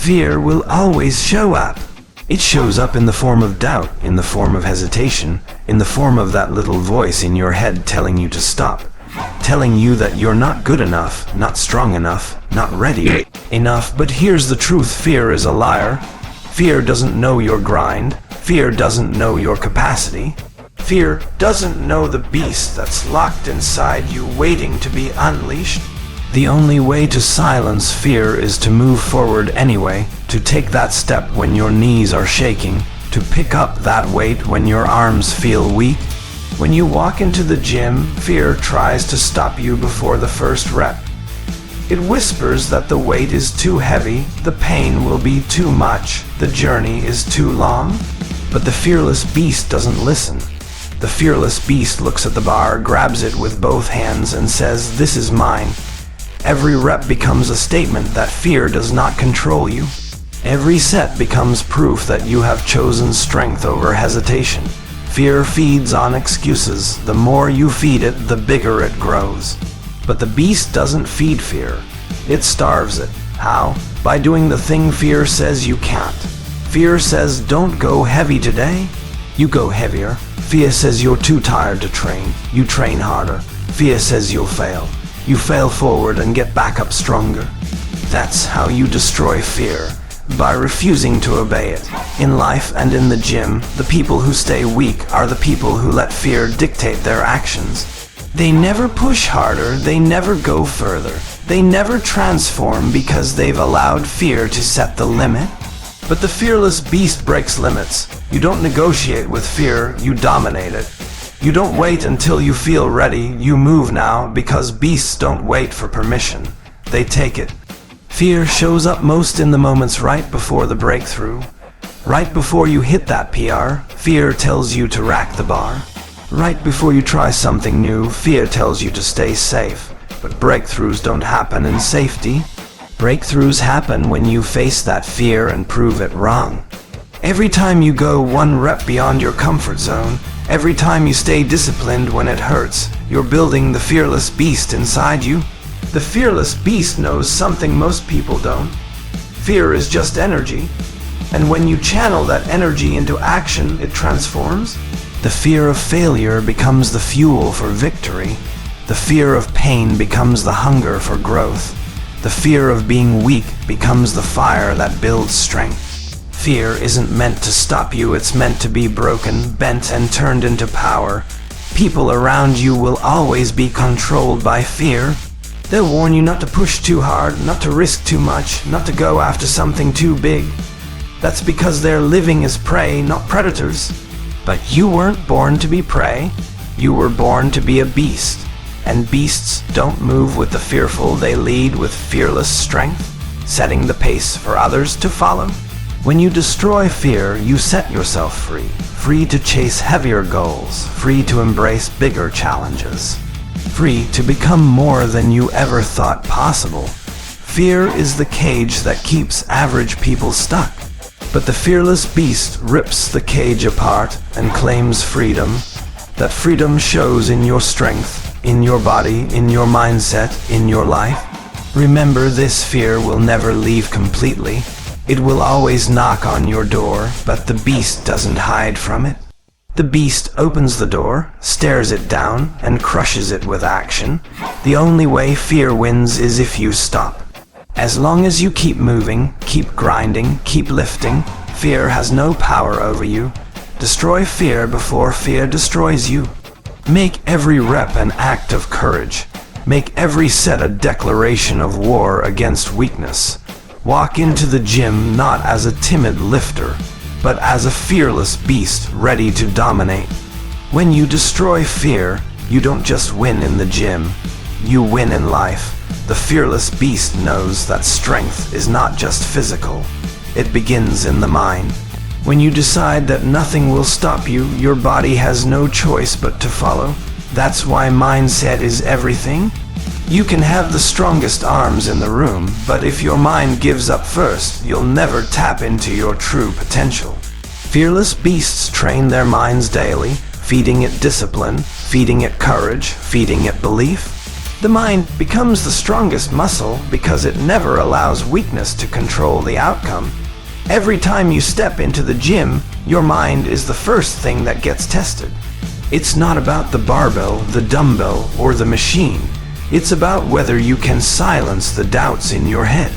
Fear will always show up. It shows up in the form of doubt, in the form of hesitation, in the form of that little voice in your head telling you to stop, telling you that you're not good enough, not strong enough, not ready enough. But here's the truth: fear is a liar. Fear doesn't know your grind. Fear doesn't know your capacity. Fear doesn't know the beast that's locked inside you, waiting to be unleashed. The only way to silence fear is to move forward anyway, to take that step when your knees are shaking, to pick up that weight when your arms feel weak. When you walk into the gym, fear tries to stop you before the first rep. It whispers that the weight is too heavy, the pain will be too much, the journey is too long. But the fearless beast doesn't listen. The fearless beast looks at the bar, grabs it with both hands, and says, "This is mine." Every rep becomes a statement that fear does not control you. Every set becomes proof that you have chosen strength over hesitation. Fear feeds on excuses. The more you feed it, the bigger it grows. But the beast doesn't feed fear. It starves it. How? By doing the thing fear says you can't. Fear says, "Don't go heavy today." You go heavier. Fear says you're too tired to train. You train harder. Fear says you'll fail. You fail forward and get back up stronger. That's how you destroy fear, by refusing to obey it. In life and in the gym, the people who stay weak are the people who let fear dictate their actions. They never push harder, they never go further. They never transform because they've allowed fear to set the limit. But the fearless beast breaks limits. You don't negotiate with fear, you dominate it. You don't wait until you feel ready, you move now, because beasts don't wait for permission. They take it. Fear shows up most in the moments right before the breakthrough. Right before you hit that PR, fear tells you to rack the bar. Right before you try something new, fear tells you to stay safe. But breakthroughs don't happen in safety. Breakthroughs happen when you face that fear and prove it wrong. Every time you go one rep beyond your comfort zone, every time you stay disciplined when it hurts, you're building the fearless beast inside you. The fearless beast knows something most people don't. Fear is just energy. And when you channel that energy into action, it transforms. The fear of failure becomes the fuel for victory. The fear of pain becomes the hunger for growth. The fear of being weak becomes the fire that builds strength. Fear isn't meant to stop you, it's meant to be broken, bent, and turned into power. People around you will always be controlled by fear. They'll warn you not to push too hard, not to risk too much, not to go after something too big. That's because they're living as prey, not predators. But you weren't born to be prey. You were born to be a beast. And beasts don't move with the fearful, they lead with fearless strength, setting the pace for others to follow. When you destroy fear, you set yourself free. Free to chase heavier goals, free to embrace bigger challenges, free to become more than you ever thought possible. Fear is the cage that keeps average people stuck. But the fearless beast rips the cage apart and claims freedom. That freedom shows in your strength, in your body, in your mindset, in your life. Remember, this fear will never leave completely. It will always knock on your door, but the beast doesn't hide from it. The beast opens the door, stares it down, and crushes it with action. The only way fear wins is if you stop. As long as you keep moving, keep grinding, keep lifting, fear has no power over you. Destroy fear before fear destroys you. Make every rep an act of courage. Make every set a declaration of war against weakness. Walk into the gym not as a timid lifter, but as a fearless beast ready to dominate. When you destroy fear, you don't just win in the gym, you win in life. The fearless beast knows that strength is not just physical, it begins in the mind. When you decide that nothing will stop you, your body has no choice but to follow. That's why mindset is everything. You can have the strongest arms in the room, but if your mind gives up first, you'll never tap into your true potential. Fearless beasts train their minds daily, feeding it discipline, feeding it courage, feeding it belief. The mind becomes the strongest muscle because it never allows weakness to control the outcome. Every time you step into the gym, your mind is the first thing that gets tested. It's not about the barbell, the dumbbell, or the machine. It's about whether you can silence the doubts in your head.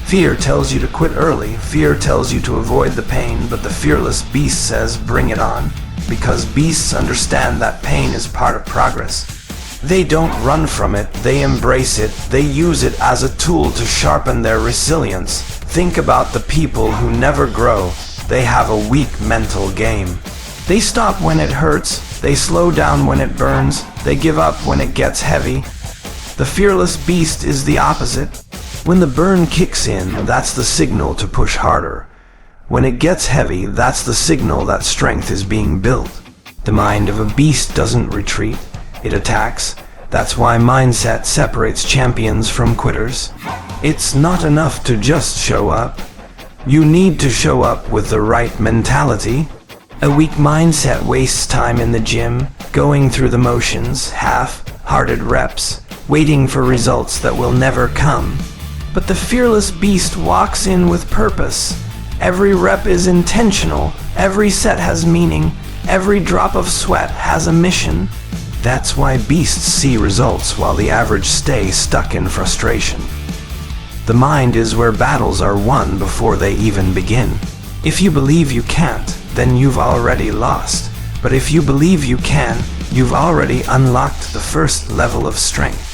Fear tells you to quit early. Fear tells you to avoid the pain, but the fearless beast says, bring it on, because beasts understand that pain is part of progress. They don't run from it, they embrace it, they use it as a tool to sharpen their resilience. Think about the people who never grow. They have a weak mental game. They stop when it hurts, they slow down when it burns, they give up when it gets heavy. The fearless beast is the opposite. When the burn kicks in, that's the signal to push harder. When it gets heavy, that's the signal that strength is being built. The mind of a beast doesn't retreat. It attacks. That's why mindset separates champions from quitters. It's not enough to just show up. You need to show up with the right mentality. A weak mindset wastes time in the gym, going through the motions, half-hearted reps, waiting for results that will never come. But the fearless beast walks in with purpose. Every rep is intentional. Every set has meaning. Every drop of sweat has a mission. That's why beasts see results while the average stay stuck in frustration. The mind is where battles are won before they even begin. If you believe you can't, then you've already lost. But if you believe you can, you've already unlocked the first level of strength.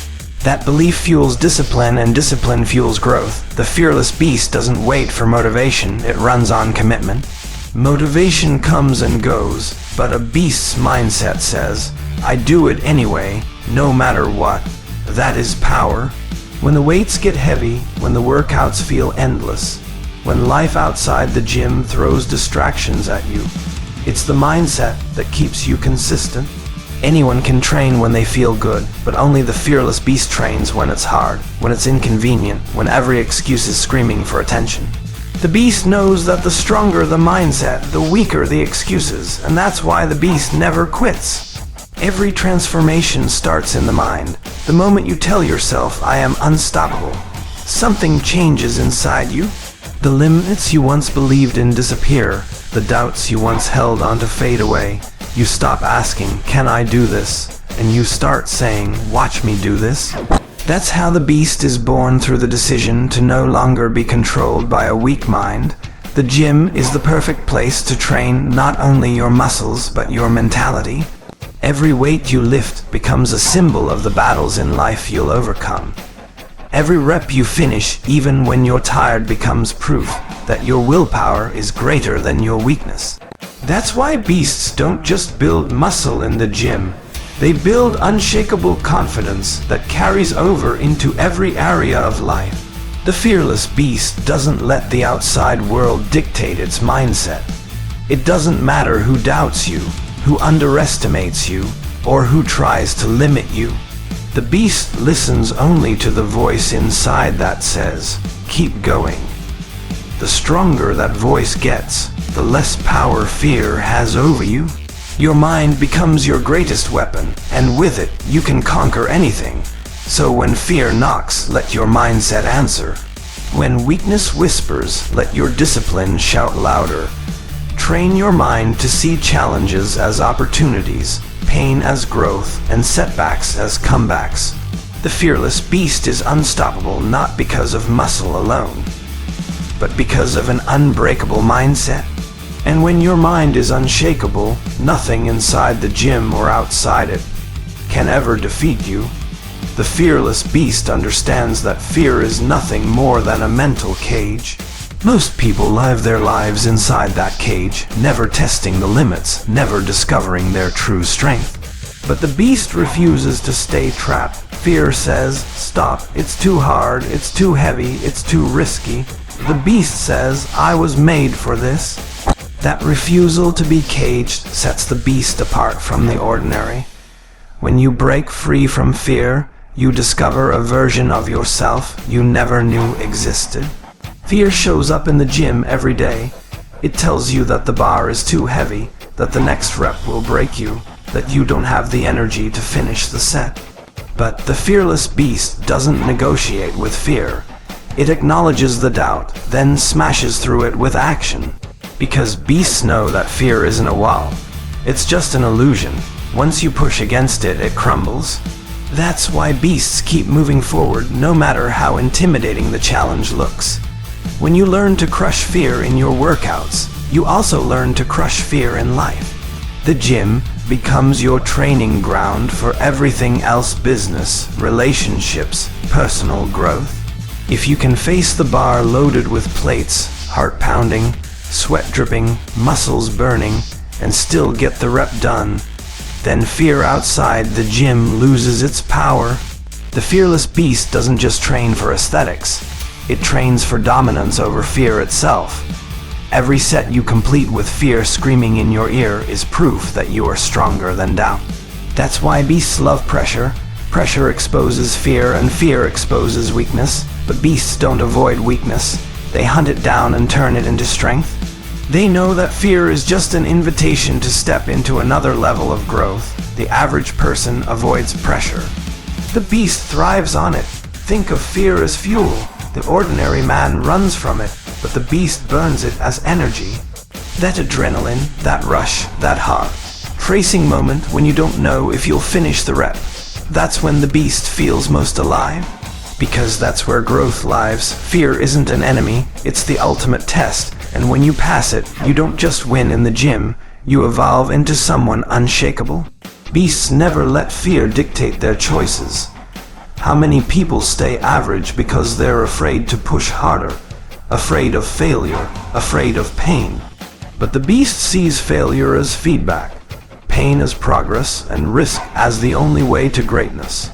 That belief fuels discipline, and discipline fuels growth. The fearless beast doesn't wait for motivation, it runs on commitment. Motivation comes and goes, but a beast's mindset says, I do it anyway, no matter what. That is power. When the weights get heavy, when the workouts feel endless, when life outside the gym throws distractions at you, it's the mindset that keeps you consistent. Anyone can train when they feel good, but only the fearless beast trains when it's hard, when it's inconvenient, when every excuse is screaming for attention. The beast knows that the stronger the mindset, the weaker the excuses, and that's why the beast never quits. Every transformation starts in the mind. The moment you tell yourself, I am unstoppable, something changes inside you. The limits you once believed in disappear. The doubts you once held on to fade away. You stop asking, can I do this? And you start saying, watch me do this. That's how the beast is born, through the decision to no longer be controlled by a weak mind. The gym is the perfect place to train not only your muscles, but your mentality. Every weight you lift becomes a symbol of the battles in life you'll overcome. Every rep you finish, even when you're tired, becomes proof that your willpower is greater than your weakness. That's why beasts don't just build muscle in the gym. They build unshakable confidence that carries over into every area of life. The fearless beast doesn't let the outside world dictate its mindset. It doesn't matter who doubts you, who underestimates you, or who tries to limit you. The beast listens only to the voice inside that says, keep going. The stronger that voice gets, the less power fear has over you. Your mind becomes your greatest weapon, and with it, you can conquer anything. So when fear knocks, let your mindset answer. When weakness whispers, let your discipline shout louder. Train your mind to see challenges as opportunities, pain as growth, and setbacks as comebacks. The fearless beast is unstoppable not because of muscle alone, but because of an unbreakable mindset. And when your mind is unshakable, nothing inside the gym or outside it can ever defeat you. The fearless beast understands that fear is nothing more than a mental cage. Most people live their lives inside that cage, never testing the limits, never discovering their true strength. But the beast refuses to stay trapped. Fear says, stop, it's too hard, it's too heavy, it's too risky. The beast says, I was made for this. That refusal to be caged sets the beast apart from the ordinary. When you break free from fear, you discover a version of yourself you never knew existed. Fear shows up in the gym every day. It tells you that the bar is too heavy, that the next rep will break you, that you don't have the energy to finish the set. But the fearless beast doesn't negotiate with fear. It acknowledges the doubt, then smashes through it with action. Because beasts know that fear isn't a wall. It's just an illusion. Once you push against it, it crumbles. That's why beasts keep moving forward no matter how intimidating the challenge looks. When you learn to crush fear in your workouts, you also learn to crush fear in life. The gym becomes your training ground for everything else: business, relationships, personal growth. If you can face the bar loaded with plates, heart pounding, sweat dripping, muscles burning, and still get the rep done, then fear outside the gym loses its power. The fearless beast doesn't just train for aesthetics. It trains for dominance over fear itself. Every set you complete with fear screaming in your ear is proof that you are stronger than doubt. That's why beasts love pressure. Pressure exposes fear, and fear exposes weakness. But beasts don't avoid weakness. They hunt it down and turn it into strength. They know that fear is just an invitation to step into another level of growth. The average person avoids pressure. The beast thrives on it. Think of fear as fuel. The ordinary man runs from it, but the beast burns it as energy. That adrenaline, that rush, that heart-racing moment when you don't know if you'll finish the rep. That's when the beast feels most alive. Because that's where growth lives. Fear isn't an enemy, it's the ultimate test. And when you pass it, you don't just win in the gym, you evolve into someone unshakable. Beasts never let fear dictate their choices. How many people stay average because they're afraid to push harder, afraid of failure, afraid of pain? But the beast sees failure as feedback, pain as progress, and risk as the only way to greatness.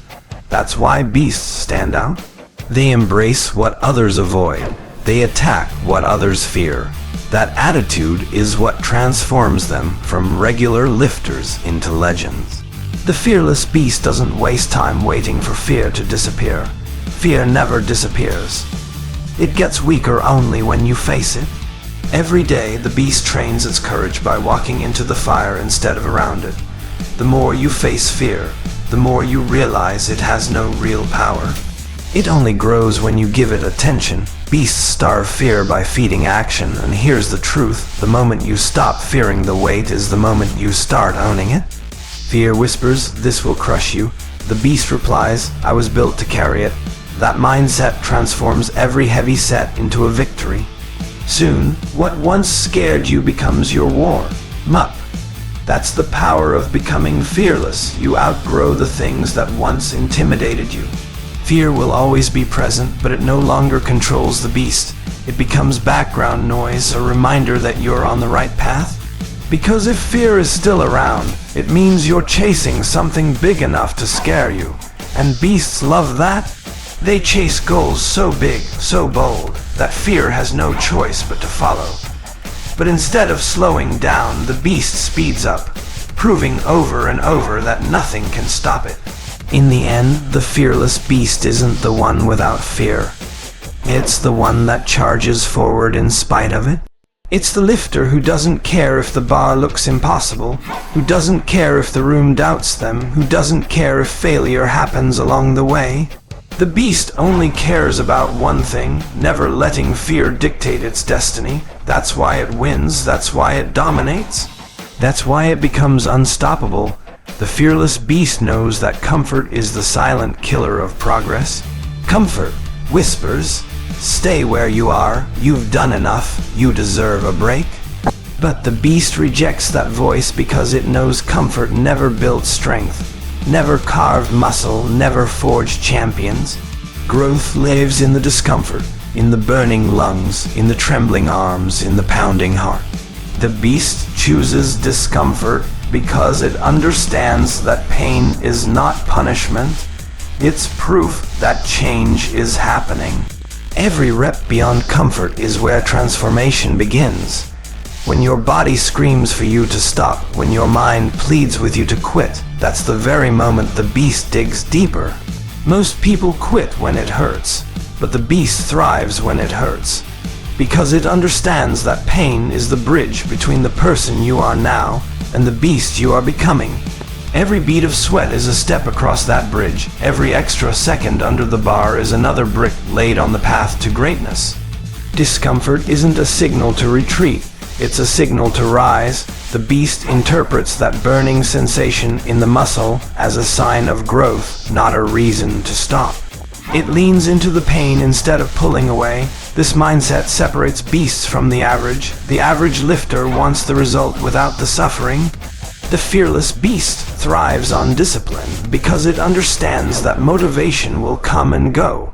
That's why beasts stand out. They embrace what others avoid. They attack what others fear. That attitude is what transforms them from regular lifters into legends. The fearless beast doesn't waste time waiting for fear to disappear. Fear never disappears. It gets weaker only when you face it. Every day, the beast trains its courage by walking into the fire instead of around it. The more you face fear, the more you realize it has no real power. It only grows when you give it attention. Beasts starve fear by feeding action, and here's the truth: the moment you stop fearing the weight is the moment you start owning it. Fear whispers, "This will crush you." The beast replies, "I was built to carry it." That mindset transforms every heavy set into a victory. Soon, what once scared you becomes your warm-up. That's the power of becoming fearless. You outgrow the things that once intimidated you. Fear will always be present, but it no longer controls the beast. It becomes background noise, a reminder that you're on the right path. Because if fear is still around, it means you're chasing something big enough to scare you. And beasts love that. They chase goals so big, so bold, that fear has no choice but to follow. But instead of slowing down, the beast speeds up, proving over and over that nothing can stop it. In the end, the fearless beast isn't the one without fear. It's the one that charges forward in spite of it. It's the lifter who doesn't care if the bar looks impossible, who doesn't care if the room doubts them, who doesn't care if failure happens along the way. The beast only cares about one thing, never letting fear dictate its destiny. That's why it wins, that's why it dominates. That's why it becomes unstoppable. The fearless beast knows that comfort is the silent killer of progress. Comfort whispers, "Stay where you are, you've done enough, you deserve a break." But the beast rejects that voice because it knows comfort never built strength, never carved muscle, never forged champions. Growth lives in the discomfort, in the burning lungs, in the trembling arms, in the pounding heart. The beast chooses discomfort because it understands that pain is not punishment. It's proof that change is happening. Every rep beyond comfort is where transformation begins. When your body screams for you to stop, when your mind pleads with you to quit, that's the very moment the beast digs deeper. Most people quit when it hurts, but the beast thrives when it hurts. Because it understands that pain is the bridge between the person you are now and the beast you are becoming. Every bead of sweat is a step across that bridge. Every extra second under the bar is another brick laid on the path to greatness. Discomfort isn't a signal to retreat, it's a signal to rise. The beast interprets that burning sensation in the muscle as a sign of growth, not a reason to stop. It leans into the pain instead of pulling away. This mindset separates beasts from the average. The average lifter wants the result without the suffering. The fearless beast thrives on discipline because it understands that motivation will come and go.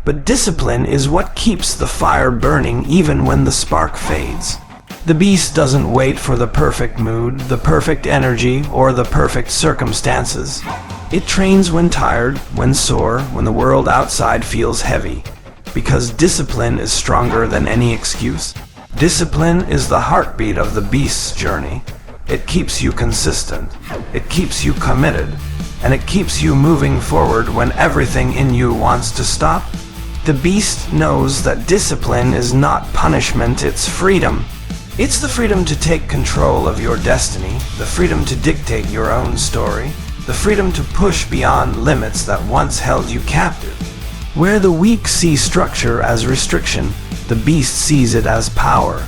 But discipline is what keeps the fire burning even when the spark fades. The beast doesn't wait for the perfect mood, the perfect energy, or the perfect circumstances. It trains when tired, when sore, when the world outside feels heavy. Because discipline is stronger than any excuse. Discipline is the heartbeat of the beast's journey. It keeps you consistent. It keeps you committed. And it keeps you moving forward when everything in you wants to stop. The beast knows that discipline is not punishment, it's freedom. It's the freedom to take control of your destiny, the freedom to dictate your own story, the freedom to push beyond limits that once held you captive. Where the weak see structure as restriction, the beast sees it as power.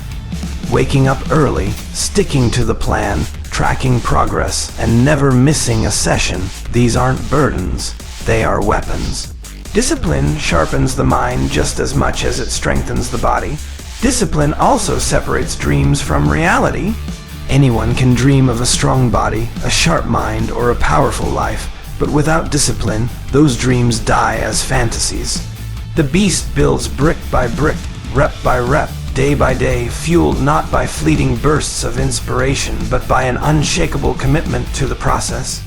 Waking up early, sticking to the plan, tracking progress, and never missing a session, these aren't burdens, they are weapons. Discipline sharpens the mind just as much as it strengthens the body. Discipline also separates dreams from reality. Anyone can dream of a strong body, a sharp mind, or a powerful life, but without discipline, those dreams die as fantasies. The beast builds brick by brick, rep by rep, day by day, fueled not by fleeting bursts of inspiration, but by an unshakable commitment to the process.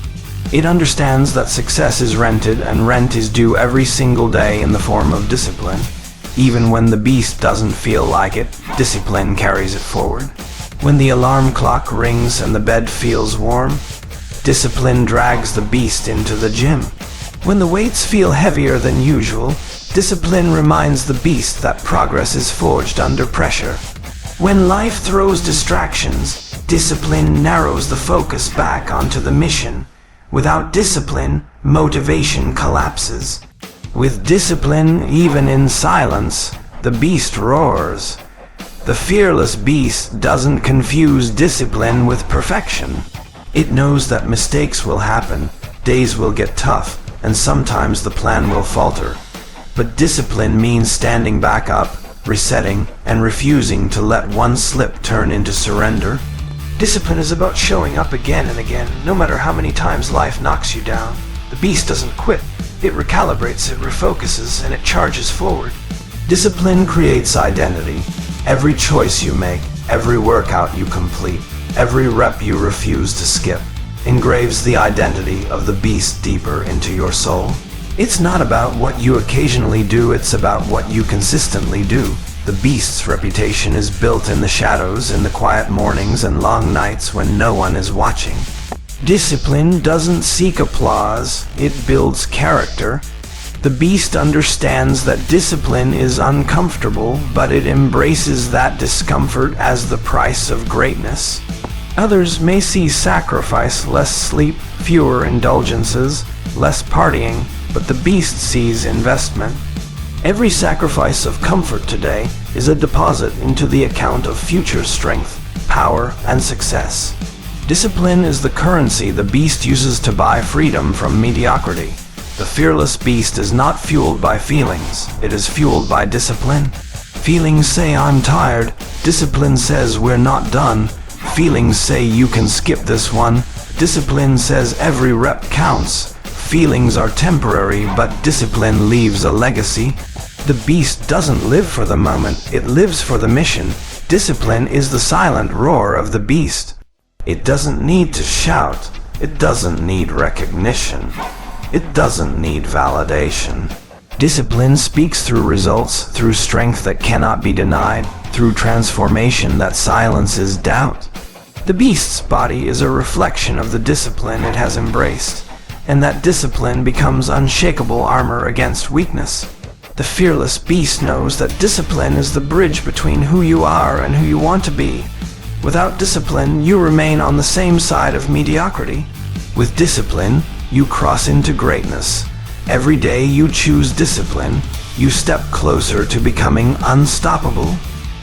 It understands that success is rented, and rent is due every single day in the form of discipline. Even when the beast doesn't feel like it, discipline carries it forward. When the alarm clock rings and the bed feels warm, discipline drags the beast into the gym. When the weights feel heavier than usual, discipline reminds the beast that progress is forged under pressure. When life throws distractions, discipline narrows the focus back onto the mission. Without discipline, motivation collapses. With discipline, even in silence, the beast roars. The fearless beast doesn't confuse discipline with perfection. It knows that mistakes will happen, days will get tough, and sometimes the plan will falter. But discipline means standing back up, resetting, and refusing to let one slip turn into surrender. Discipline is about showing up again and again, no matter how many times life knocks you down. The beast doesn't quit. It recalibrates, it refocuses, and it charges forward. Discipline creates identity. Every choice you make, every workout you complete, every rep you refuse to skip, engraves the identity of the beast deeper into your soul. It's not about what you occasionally do, it's about what you consistently do. The beast's reputation is built in the shadows, in the quiet mornings and long nights when no one is watching. Discipline doesn't seek applause, it builds character. The beast understands that discipline is uncomfortable, but it embraces that discomfort as the price of greatness. Others may see sacrifice, less sleep, fewer indulgences, less partying, but the beast sees investment. Every sacrifice of comfort today is a deposit into the account of future strength, power, and success. Discipline is the currency the beast uses to buy freedom from mediocrity. The fearless beast is not fueled by feelings, it is fueled by discipline. Feelings say I'm tired, discipline says we're not done. Feelings say you can skip this one, discipline says every rep counts. Feelings are temporary, but discipline leaves a legacy. The beast doesn't live for the moment, it lives for the mission. Discipline is the silent roar of the beast. It doesn't need to shout. It doesn't need recognition. It doesn't need validation. Discipline speaks through results, through strength that cannot be denied, through transformation that silences doubt. The beast's body is a reflection of the discipline it has embraced, and that discipline becomes unshakable armor against weakness. The fearless beast knows that discipline is the bridge between who you are and who you want to be. Without discipline, you remain on the same side of mediocrity. With discipline, you cross into greatness. Every day you choose discipline, you step closer to becoming unstoppable.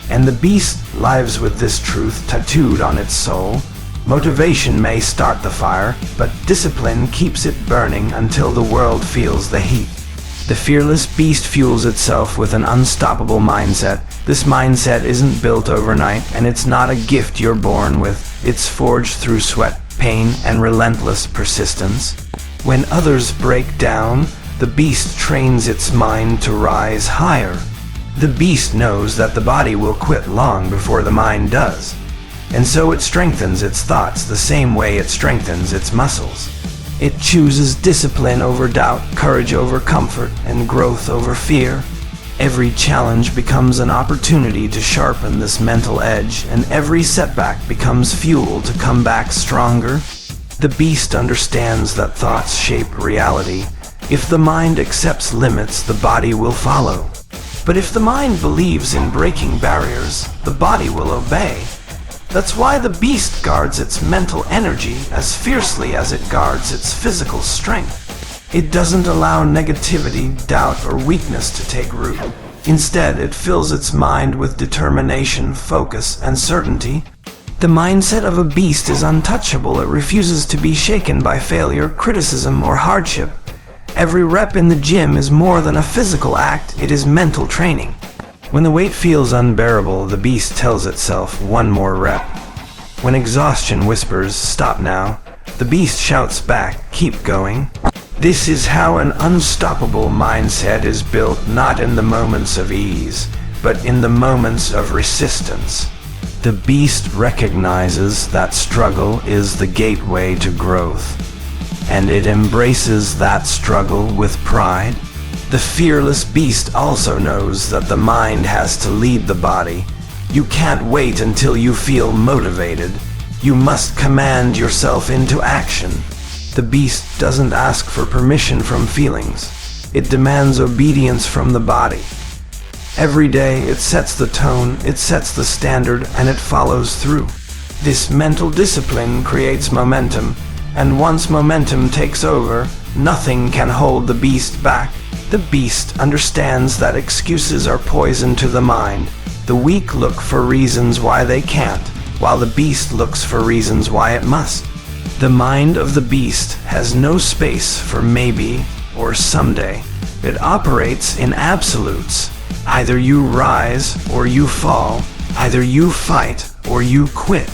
And the beast lives with this truth tattooed on its soul. Motivation may start the fire, but discipline keeps it burning until the world feels the heat. The fearless beast fuels itself with an unstoppable mindset. This mindset isn't built overnight, and it's not a gift you're born with. It's forged through sweat, pain, and relentless persistence. When others break down, the beast trains its mind to rise higher. The beast knows that the body will quit long before the mind does, and so it strengthens its thoughts the same way it strengthens its muscles. It chooses discipline over doubt, courage over comfort, and growth over fear. Every challenge becomes an opportunity to sharpen this mental edge, and every setback becomes fuel to come back stronger. The beast understands that thoughts shape reality. If the mind accepts limits, the body will follow. But if the mind believes in breaking barriers, the body will obey. That's why the beast guards its mental energy as fiercely as it guards its physical strength. It doesn't allow negativity, doubt, or weakness to take root. Instead, it fills its mind with determination, focus, and certainty. The mindset of a beast is untouchable. It refuses to be shaken by failure, criticism, or hardship. Every rep in the gym is more than a physical act, it is mental training. When the weight feels unbearable, the beast tells itself, one more rep. When exhaustion whispers, stop now, the beast shouts back, keep going. This is how an unstoppable mindset is built, not in the moments of ease, but in the moments of resistance. The beast recognizes that struggle is the gateway to growth, and it embraces that struggle with pride. The fearless beast also knows that the mind has to lead the body. You can't wait until you feel motivated. You must command yourself into action. The beast doesn't ask for permission from feelings. It demands obedience from the body. Every day it sets the tone, it sets the standard, and it follows through. This mental discipline creates momentum, and once momentum takes over, nothing can hold the beast back. The beast understands that excuses are poison to the mind. The weak look for reasons why they can't, while the beast looks for reasons why it must. The mind of the beast has no space for maybe or someday. It operates in absolutes. Either you rise or you fall. Either you fight or you quit.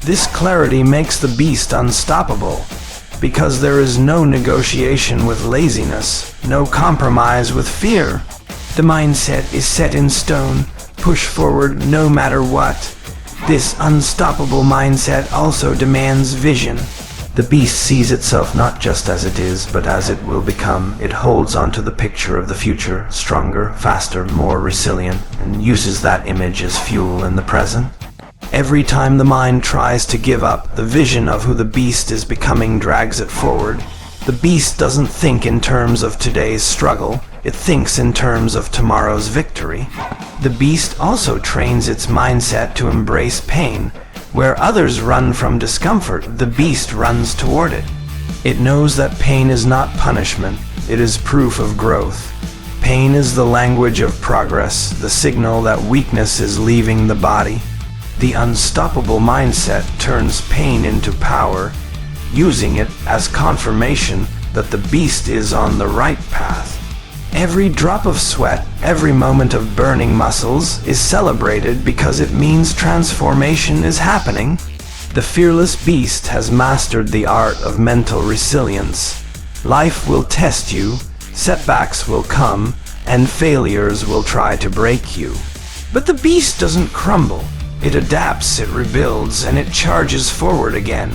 This clarity makes the beast unstoppable, because there is no negotiation with laziness, no compromise with fear. The mindset is set in stone, push forward no matter what. This unstoppable mindset also demands vision. The beast sees itself not just as it is, but as it will become. It holds onto the picture of the future, stronger, faster, more resilient, and uses that image as fuel in the present. Every time the mind tries to give up, the vision of who the beast is becoming drags it forward. The beast doesn't think in terms of today's struggle, it thinks in terms of tomorrow's victory. The beast also trains its mindset to embrace pain. Where others run from discomfort, the beast runs toward it. It knows that pain is not punishment, it is proof of growth. Pain is the language of progress, the signal that weakness is leaving the body. The unstoppable mindset turns pain into power, using it as confirmation that the beast is on the right path. Every drop of sweat, every moment of burning muscles is celebrated because it means transformation is happening. The fearless beast has mastered the art of mental resilience. Life will test you, setbacks will come, and failures will try to break you. But the beast doesn't crumble. It adapts, it rebuilds, and it charges forward again.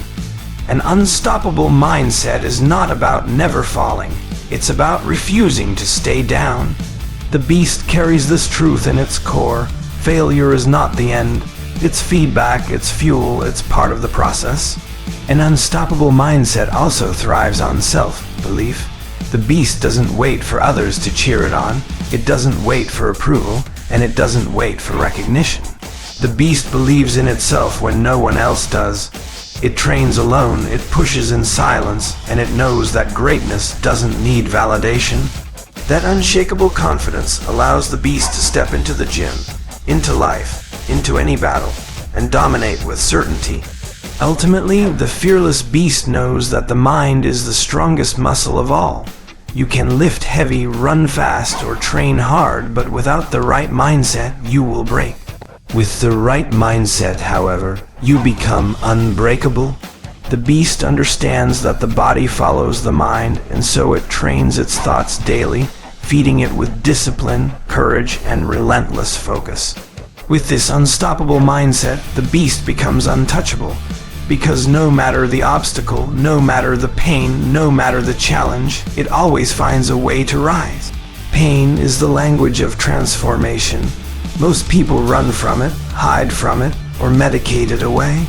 An unstoppable mindset is not about never falling. It's about refusing to stay down. The beast carries this truth in its core. Failure is not the end. It's feedback, it's fuel, it's part of the process. An unstoppable mindset also thrives on self-belief. The beast doesn't wait for others to cheer it on. It doesn't wait for approval, and it doesn't wait for recognition. The beast believes in itself when no one else does. It trains alone, it pushes in silence, and it knows that greatness doesn't need validation. That unshakable confidence allows the beast to step into the gym, into life, into any battle, and dominate with certainty. Ultimately, the fearless beast knows that the mind is the strongest muscle of all. You can lift heavy, run fast, or train hard, but without the right mindset, you will break. With the right mindset, however, you become unbreakable. The beast understands that the body follows the mind, and so it trains its thoughts daily, feeding it with discipline, courage, and relentless focus. With this unstoppable mindset, the beast becomes untouchable, because no matter the obstacle, no matter the pain, no matter the challenge, it always finds a way to rise. Pain is the language of transformation. Most people run from it, hide from it, or medicate it away.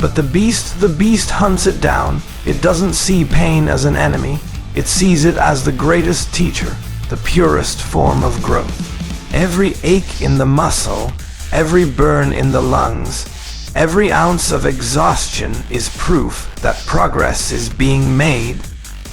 But the beast hunts it down. It doesn't see pain as an enemy. It sees it as the greatest teacher, the purest form of growth. Every ache in the muscle, every burn in the lungs, every ounce of exhaustion is proof that progress is being made.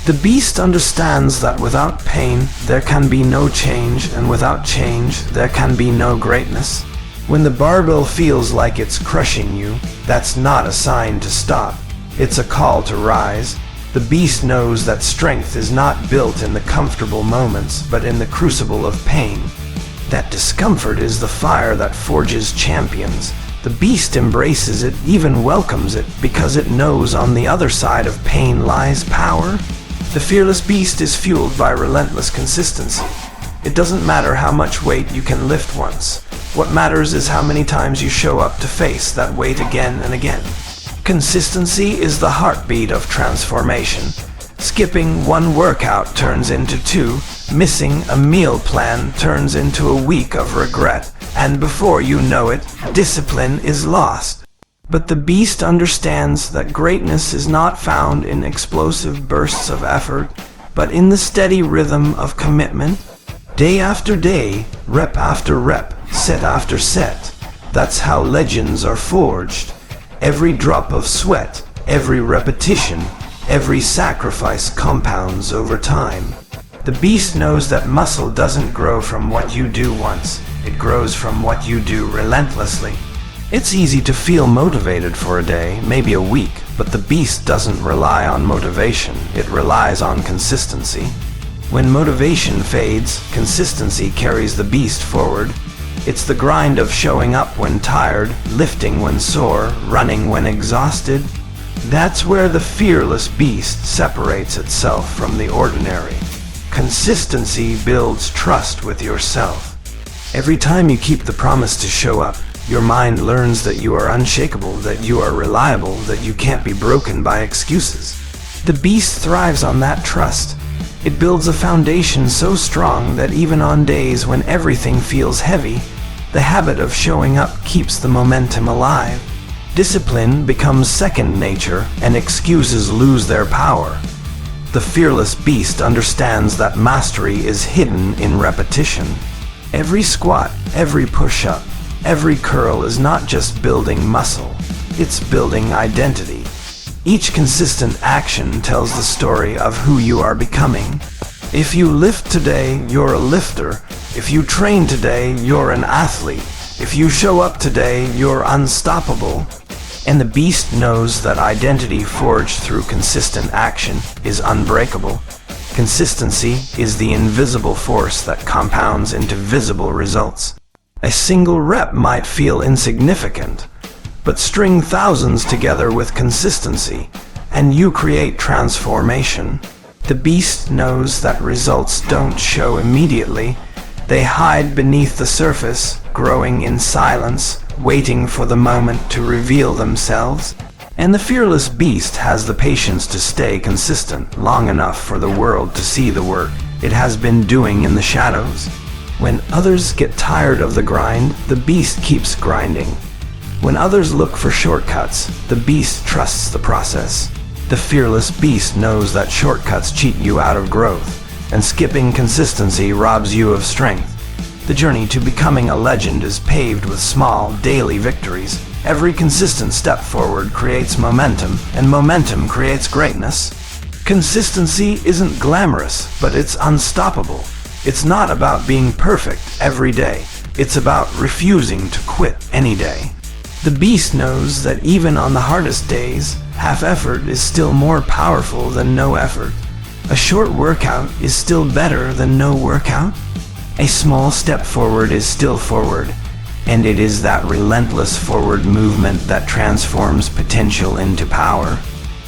The beast understands that without pain, there can be no change, and without change, there can be no greatness. When the barbell feels like it's crushing you, that's not a sign to stop. It's a call to rise. The beast knows that strength is not built in the comfortable moments, but in the crucible of pain. That discomfort is the fire that forges champions. The beast embraces it, even welcomes it, because it knows on the other side of pain lies power. The fearless beast is fueled by relentless consistency. It doesn't matter how much weight you can lift once. What matters is how many times you show up to face that weight again and again. Consistency is the heartbeat of transformation. Skipping one workout turns into two. Missing a meal plan turns into a week of regret. And before you know it, discipline is lost. But the beast understands that greatness is not found in explosive bursts of effort, but in the steady rhythm of commitment. Day after day, rep after rep, set after set. That's how legends are forged. Every drop of sweat, every repetition, every sacrifice compounds over time. The beast knows that muscle doesn't grow from what you do once. It grows from what you do relentlessly. It's easy to feel motivated for a day, maybe a week, but the beast doesn't rely on motivation. It relies on consistency. When motivation fades, consistency carries the beast forward. It's the grind of showing up when tired, lifting when sore, running when exhausted. That's where the fearless beast separates itself from the ordinary. Consistency builds trust with yourself. Every time you keep the promise to show up, your mind learns that you are unshakable, that you are reliable, that you can't be broken by excuses. The beast thrives on that trust. It builds a foundation so strong that even on days when everything feels heavy, the habit of showing up keeps the momentum alive. Discipline becomes second nature, and excuses lose their power. The fearless beast understands that mastery is hidden in repetition. Every squat, every push-up, every curl is not just building muscle, it's building identity. Each consistent action tells the story of who you are becoming. If you lift today, you're a lifter. If you train today, you're an athlete. If you show up today, you're unstoppable. And the beast knows that identity forged through consistent action is unbreakable. Consistency is the invisible force that compounds into visible results. A single rep might feel insignificant, but string thousands together with consistency, and you create transformation. The beast knows that results don't show immediately. They hide beneath the surface, growing in silence, waiting for the moment to reveal themselves. And the fearless beast has the patience to stay consistent long enough for the world to see the work it has been doing in the shadows. When others get tired of the grind, the beast keeps grinding. When others look for shortcuts, the beast trusts the process. The fearless beast knows that shortcuts cheat you out of growth, and skipping consistency robs you of strength. The journey to becoming a legend is paved with small, daily victories. Every consistent step forward creates momentum, and momentum creates greatness. Consistency isn't glamorous, but it's unstoppable. It's not about being perfect every day. It's about refusing to quit any day. The beast knows that even on the hardest days, half effort is still more powerful than no effort. A short workout is still better than no workout. A small step forward is still forward, and it is that relentless forward movement that transforms potential into power.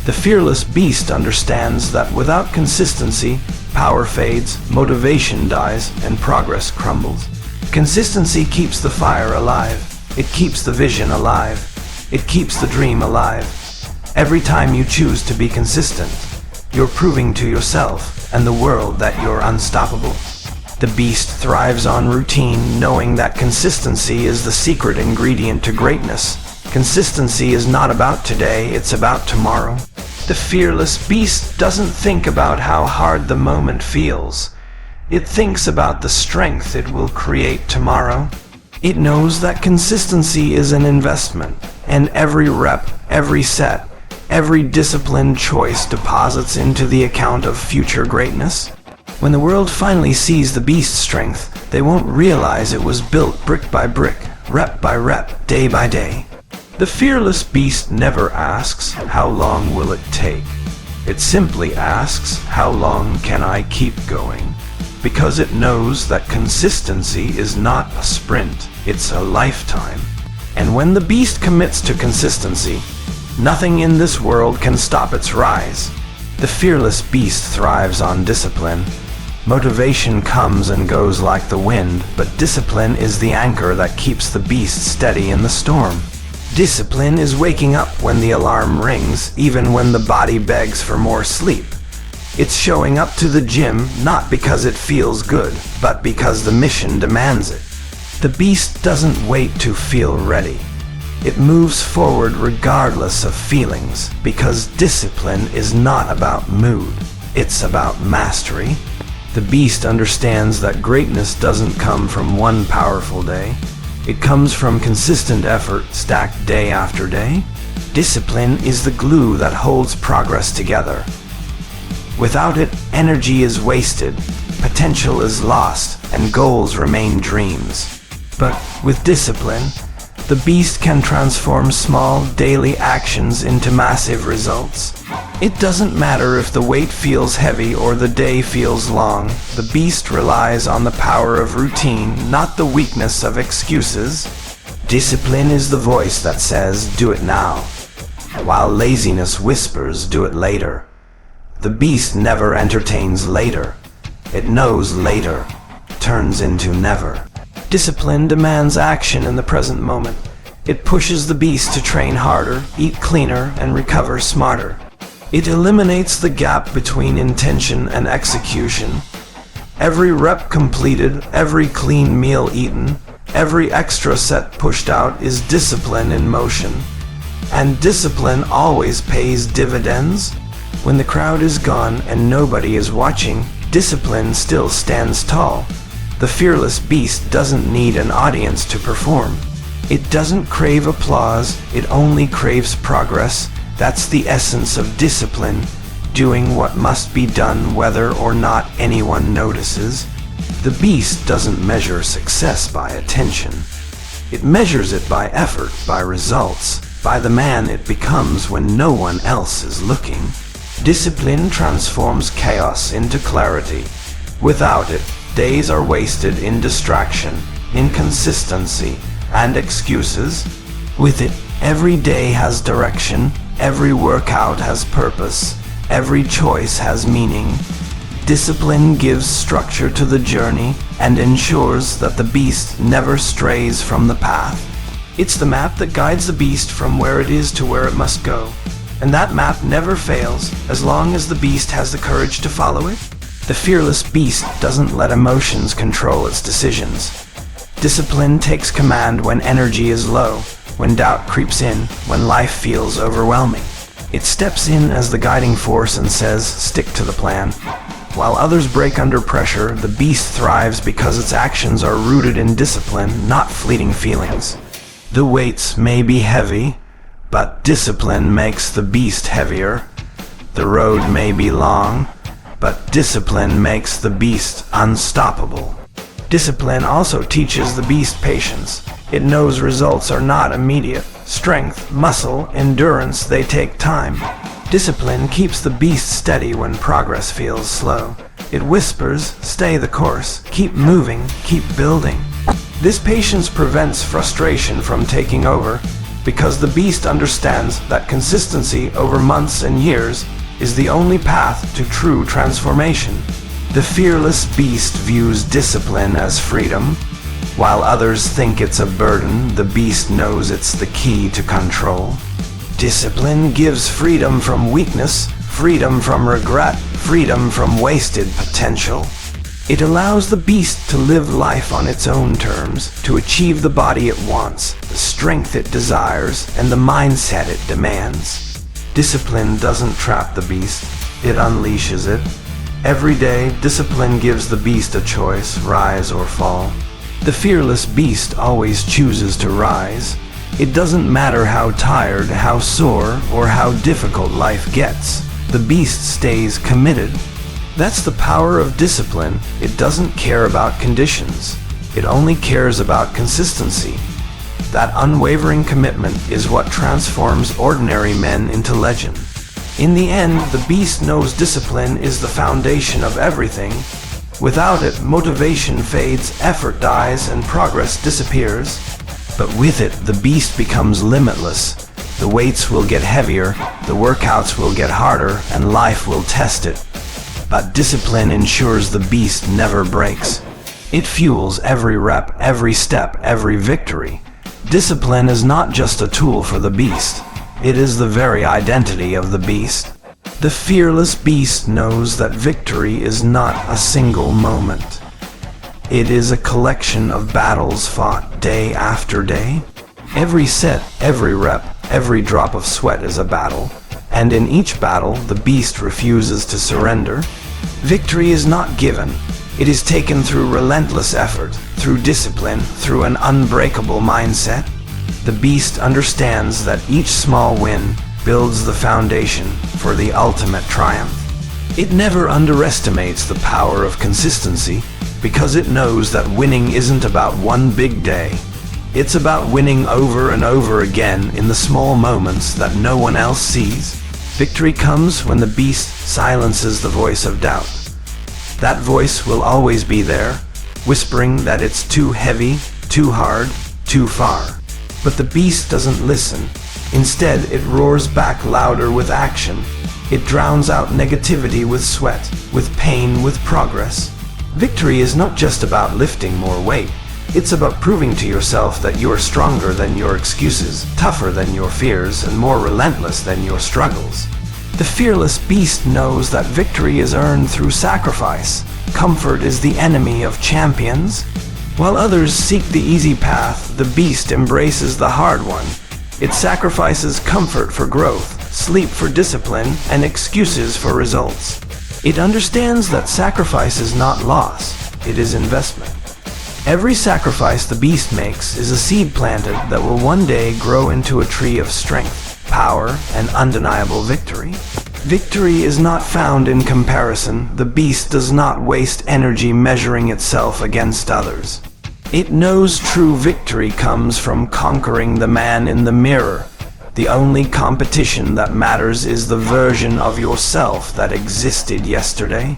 The fearless beast understands that without consistency, power fades, motivation dies, and progress crumbles. Consistency keeps the fire alive. It keeps the vision alive. It keeps the dream alive. Every time you choose to be consistent, you're proving to yourself and the world that you're unstoppable. The beast thrives on routine, knowing that consistency is the secret ingredient to greatness. Consistency is not about today, it's about tomorrow. The fearless beast doesn't think about how hard the moment feels. It thinks about the strength it will create tomorrow. It knows that consistency is an investment, and every rep, every set, every disciplined choice deposits into the account of future greatness. When the world finally sees the beast's strength, they won't realize it was built brick by brick, rep by rep, day by day. The fearless beast never asks, "How long will it take?" It simply asks, "How long can I keep going?" Because it knows that consistency is not a sprint, it's a lifetime. And when the beast commits to consistency, nothing in this world can stop its rise. The fearless beast thrives on discipline. Motivation comes and goes like the wind, but discipline is the anchor that keeps the beast steady in the storm. Discipline is waking up when the alarm rings, even when the body begs for more sleep. It's showing up to the gym not because it feels good, but because the mission demands it. The beast doesn't wait to feel ready. It moves forward regardless of feelings, because discipline is not about mood, it's about mastery. The beast understands that greatness doesn't come from one powerful day. It comes from consistent effort stacked day after day. Discipline is the glue that holds progress together. Without it, energy is wasted, potential is lost, and goals remain dreams. But with discipline, the beast can transform small, daily actions into massive results. It doesn't matter if the weight feels heavy or the day feels long. The beast relies on the power of routine, not the weakness of excuses. Discipline is the voice that says, "Do it now," while laziness whispers, "Do it later." The beast never entertains later. It knows later turns into never. Discipline demands action in the present moment. It pushes the beast to train harder, eat cleaner, and recover smarter. It eliminates the gap between intention and execution. Every rep completed, every clean meal eaten, every extra set pushed out is discipline in motion. And discipline always pays dividends. When the crowd is gone and nobody is watching, discipline still stands tall. The fearless beast doesn't need an audience to perform. It doesn't crave applause, it only craves progress. That's the essence of discipline, doing what must be done whether or not anyone notices. The beast doesn't measure success by attention. It measures it by effort, by results, by the man it becomes when no one else is looking. Discipline transforms chaos into clarity. Without it, days are wasted in distraction, inconsistency, and excuses. With it, every day has direction, every workout has purpose, every choice has meaning. Discipline gives structure to the journey and ensures that the beast never strays from the path. It's the map that guides the beast from where it is to where it must go. And that map never fails as long as the beast has the courage to follow it. The fearless beast doesn't let emotions control its decisions. Discipline takes command when energy is low, when doubt creeps in, when life feels overwhelming. It steps in as the guiding force and says, "Stick to the plan." While others break under pressure, the beast thrives because its actions are rooted in discipline, not fleeting feelings. The weights may be heavy, but discipline makes the beast heavier. The road may be long, but discipline makes the beast unstoppable. Discipline also teaches the beast patience. It knows results are not immediate. Strength, muscle, endurance, they take time. Discipline keeps the beast steady when progress feels slow. It whispers, stay the course, keep moving, keep building. This patience prevents frustration from taking over, because the beast understands that consistency over months and years is the only path to true transformation. The fearless beast views discipline as freedom. While others think it's a burden, the beast knows it's the key to control. Discipline gives freedom from weakness, freedom from regret, freedom from wasted potential. It allows the beast to live life on its own terms, to achieve the body it wants, the strength it desires, and the mindset it demands. Discipline doesn't trap the beast, it unleashes it. Every day, discipline gives the beast a choice, rise or fall. The fearless beast always chooses to rise. It doesn't matter how tired, how sore, or how difficult life gets. The beast stays committed. That's the power of discipline. It doesn't care about conditions. It only cares about consistency. That unwavering commitment is what transforms ordinary men into legend. In the end, the beast knows discipline is the foundation of everything. Without it, motivation fades, effort dies, and progress disappears. But with it, the beast becomes limitless. The weights will get heavier, the workouts will get harder, and life will test it. But discipline ensures the beast never breaks. It fuels every rep, every step, every victory. Discipline is not just a tool for the beast. It is the very identity of the beast. The fearless beast knows that victory is not a single moment. It is a collection of battles fought day after day. Every set, every rep, every drop of sweat is a battle. And in each battle, the beast refuses to surrender. Victory is not given. It is taken through relentless effort, through discipline, through an unbreakable mindset. The beast understands that each small win builds the foundation for the ultimate triumph. It never underestimates the power of consistency, because it knows that winning isn't about one big day. It's about winning over and over again in the small moments that no one else sees. Victory comes when the beast silences the voice of doubt. That voice will always be there, whispering that it's too heavy, too hard, too far. But the beast doesn't listen. Instead, it roars back louder with action. It drowns out negativity with sweat, with pain, with progress. Victory is not just about lifting more weight. It's about proving to yourself that you are stronger than your excuses, tougher than your fears, and more relentless than your struggles. The fearless beast knows that victory is earned through sacrifice. Comfort is the enemy of champions. While others seek the easy path, the beast embraces the hard one. It sacrifices comfort for growth, sleep for discipline, and excuses for results. It understands that sacrifice is not loss, it is investment. Every sacrifice the beast makes is a seed planted that will one day grow into a tree of strength, power, and undeniable victory. Victory is not found in comparison. The beast does not waste energy measuring itself against others. It knows true victory comes from conquering the man in the mirror. The only competition that matters is the version of yourself that existed yesterday.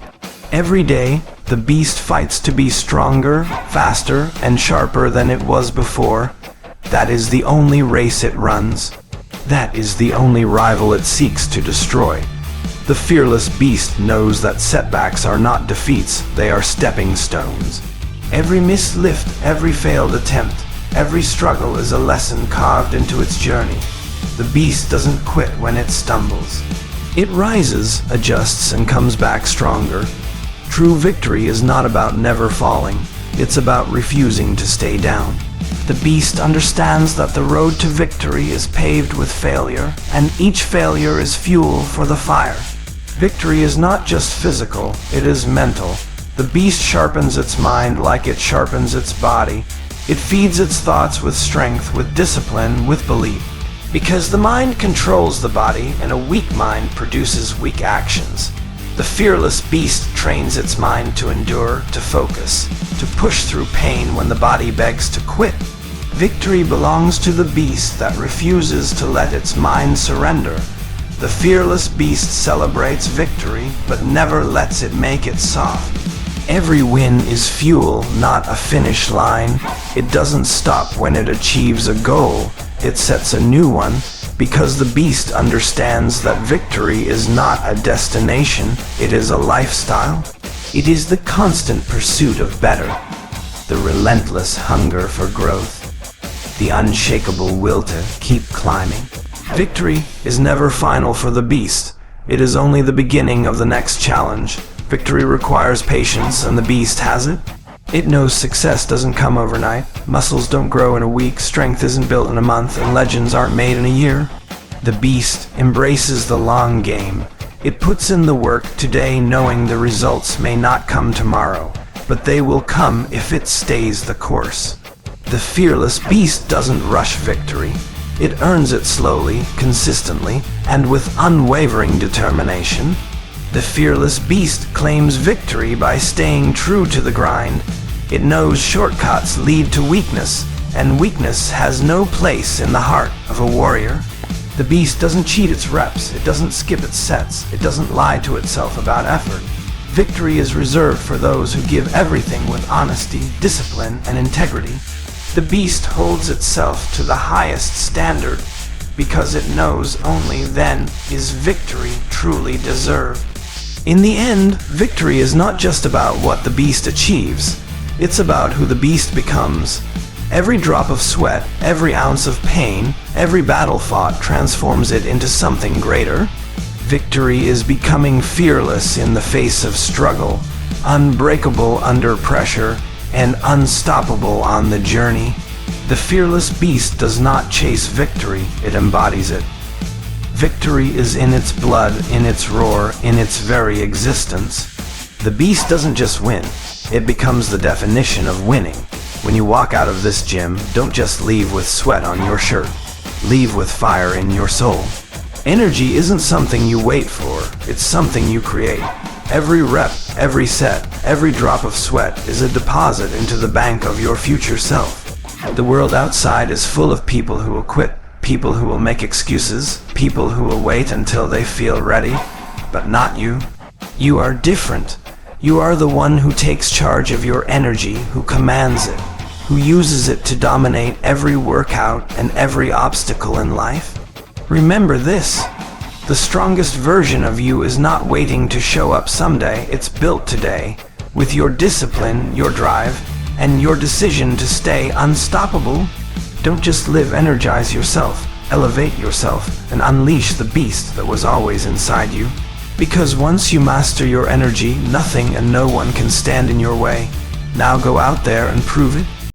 Every day, the beast fights to be stronger, faster, and sharper than it was before. That is the only race it runs. That is the only rival it seeks to destroy. The fearless beast knows that setbacks are not defeats, they are stepping stones. Every missed lift, every failed attempt, every struggle is a lesson carved into its journey. The beast doesn't quit when it stumbles. It rises, adjusts, and comes back stronger. True victory is not about never falling, it's about refusing to stay down. The beast understands that the road to victory is paved with failure, and each failure is fuel for the fire. Victory is not just physical, it is mental. The beast sharpens its mind like it sharpens its body. It feeds its thoughts with strength, with discipline, with belief. Because the mind controls the body, and a weak mind produces weak actions. The fearless beast trains its mind to endure, to focus, to push through pain when the body begs to quit. Victory belongs to the beast that refuses to let its mind surrender. The fearless beast celebrates victory, but never lets it make it soft. Every win is fuel, not a finish line. It doesn't stop when it achieves a goal. It sets a new one, because the beast understands that victory is not a destination, it is a lifestyle. It is the constant pursuit of better, the relentless hunger for growth, the unshakable will to keep climbing. Victory is never final for the beast. It is only the beginning of the next challenge. Victory requires patience, and the beast has it. It knows success doesn't come overnight. Muscles don't grow in a week, strength isn't built in a month, and legends aren't made in a year. The beast embraces the long game. It puts in the work today, knowing the results may not come tomorrow, but they will come if it stays the course. The fearless beast doesn't rush victory. It earns it slowly, consistently, and with unwavering determination. The fearless beast claims victory by staying true to the grind. It knows shortcuts lead to weakness, and weakness has no place in the heart of a warrior. The beast doesn't cheat its reps, it doesn't skip its sets, it doesn't lie to itself about effort. Victory is reserved for those who give everything with honesty, discipline, and integrity. The beast holds itself to the highest standard, because it knows only then is victory truly deserved. In the end, victory is not just about what the beast achieves, it's about who the beast becomes. Every drop of sweat, every ounce of pain, every battle fought transforms it into something greater. Victory is becoming fearless in the face of struggle, unbreakable under pressure, and unstoppable on the journey. The fearless beast does not chase victory, it embodies it. Victory is in its blood, in its roar, in its very existence. The beast doesn't just win, it becomes the definition of winning. When you walk out of this gym, don't just leave with sweat on your shirt. Leave with fire in your soul. Energy isn't something you wait for, it's something you create. Every rep, every set, every drop of sweat is a deposit into the bank of your future self. The world outside is full of people who will quit, people who will make excuses, people who will wait until they feel ready, but not you. You are different. You are the one who takes charge of your energy, who commands it, who uses it to dominate every workout and every obstacle in life. Remember this, the strongest version of you is not waiting to show up someday, it's built today, with your discipline, your drive, and your decision to stay unstoppable. Don't just live, energize yourself, elevate yourself, and unleash the beast that was always inside you. Because once you master your energy, nothing and no one can stand in your way. Now go out there and prove it.